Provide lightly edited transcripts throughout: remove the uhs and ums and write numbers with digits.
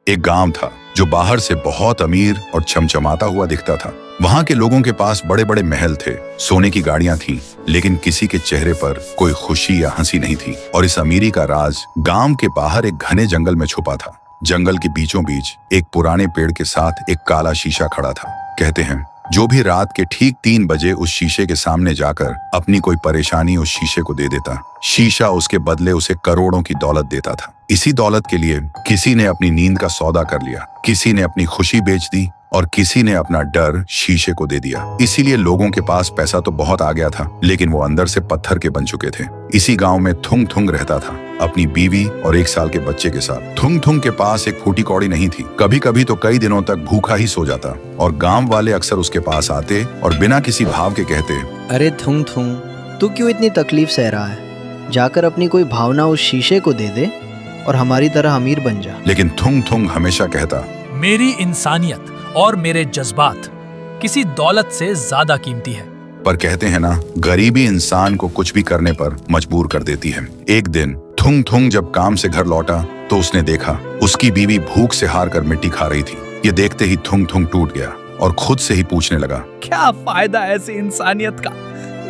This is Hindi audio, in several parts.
एक गांव था जो बाहर से बहुत अमीर और चमचमाता हुआ दिखता था। वहां के लोगों के पास बड़े बड़े महल थे, सोने की गाड़ियां थीं, लेकिन किसी के चेहरे पर कोई खुशी या हंसी नहीं थी। और इस अमीरी का राज गांव के बाहर एक घने जंगल में छुपा था। जंगल के बीचों बीच एक पुराने पेड़ के साथ एक काला शीशा खड़ा था। कहते हैं जो भी रात के ठीक 3 बजे उस शीशे के सामने जाकर अपनी कोई परेशानी उस शीशे को दे देता, शीशा उसके बदले उसे करोड़ों की दौलत देता था। इसी दौलत के लिए किसी ने अपनी नींद का सौदा कर लिया, किसी ने अपनी खुशी बेच दी और किसी ने अपना डर शीशे को दे दिया। इसीलिए लोगों के पास पैसा तो बहुत आ गया था, लेकिन वो अंदर से पत्थर के बन चुके थे। इसी गांव में थुंग थुंग रहता था, अपनी बीवी और 1 साल के बच्चे के साथ। थुंग थुंग के पास एक फूटी कौड़ी नहीं थी, कभी कभी तो कई दिनों तक भूखा ही सो जाता और गांव वाले अक्सर उसके पास आते और बिना किसी भाव के कहते, अरे थुंग थुंग, तू क्यों इतनी तकलीफ सह रहा है? जाकर अपनी कोई भावना उस शीशे को दे दे और हमारी तरह अमीर बन जा। लेकिन थुंग थुंग हमेशा कहता, मेरी इंसानियत और मेरे जज्बात किसी दौलत से ज्यादा कीमती है। पर कहते हैं ना, गरीबी इंसान को कुछ भी करने पर मजबूर कर देती है। एक दिन थुंग थुंग जब काम से घर लौटा तो उसने देखा उसकी बीवी भूख से हार कर मिट्टी खा रही थी। ये देखते ही थुंग थुंग टूट गया और खुद से ही पूछने लगा, क्या फायदा ऐसी इंसानियत का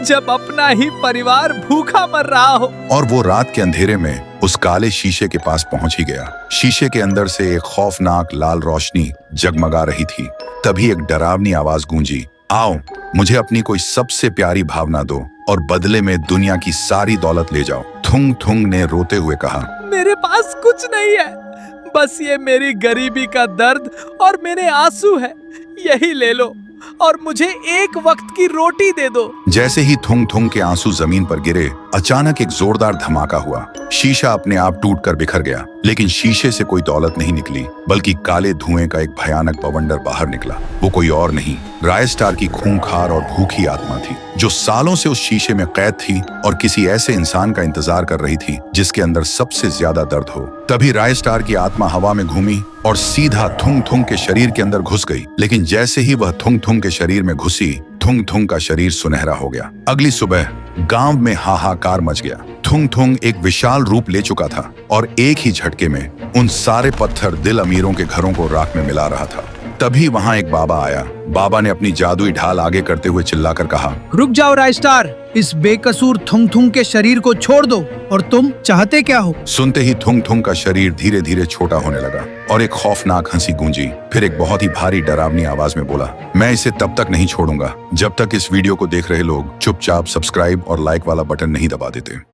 जब अपना ही परिवार भूखा मर रहा हो। और वो रात के अंधेरे में उस काले शीशे के पास पहुंच ही गया। शीशे के अंदर से एक खौफनाक लाल रोशनी जगमगा रही थी। तभी एक डरावनी आवाज गूंजी, आओ मुझे अपनी कोई सबसे प्यारी भावना दो और बदले में दुनिया की सारी दौलत ले जाओ। थुंग थुंग ने रोते हुए कहा, मेरे पास कुछ नहीं है, बस ये मेरी गरीबी का दर्द और मेरे आंसू है, यही ले लो और मुझे एक वक्त की रोटी दे दो। जैसे ही थुंग थुंग के आंसू जमीन पर गिरे, अचानक एक जोरदार धमाका हुआ। शीशा अपने आप टूटकर बिखर गया, लेकिन शीशे से कोई दौलत नहीं निकली, बल्कि काले धुएं का एक भयानक बवंडर बाहर निकला। वो कोई और नहीं, रायस्टार की खूंखार और भूखी आत्मा थी, जो सालों से उस शीशे में कैद थी और किसी ऐसे इंसान का इंतजार कर रही थी जिसके अंदर सबसे ज्यादा दर्द हो। तभी रायस्टार की आत्मा हवा में घूमी और सीधा थुंग थुंग के शरीर के अंदर घुस गई। लेकिन जैसे ही वह थुंग थुंग के शरीर में घुसी, थुंग थुंग का शरीर सुनहरा हो गया। अगली सुबह गांव में हाहाकार मच गया। थुंग थुंग एक विशाल रूप ले चुका था और एक ही झटके में उन सारे पत्थर दिल अमीरों के घरों को राख में मिला रहा था। तभी वहां एक बाबा आया। बाबा ने अपनी जादुई ढाल आगे करते हुए चिल्लाकर कहा, रुक जाओ रायस्टार, इस बेकसूर थुंग थुंग के शरीर को छोड़ दो। और तुम चाहते क्या हो? सुनते ही थुंग थुंग का शरीर धीरे धीरे छोटा होने लगा और एक खौफनाक हंसी गूंजी। फिर एक बहुत ही भारी डरावनी आवाज में बोला, मैं इसे तब तक नहीं छोड़ूंगा जब तक इस वीडियो को देख रहे लोग चुपचाप सब्सक्राइब और लाइक वाला बटन नहीं दबा देते।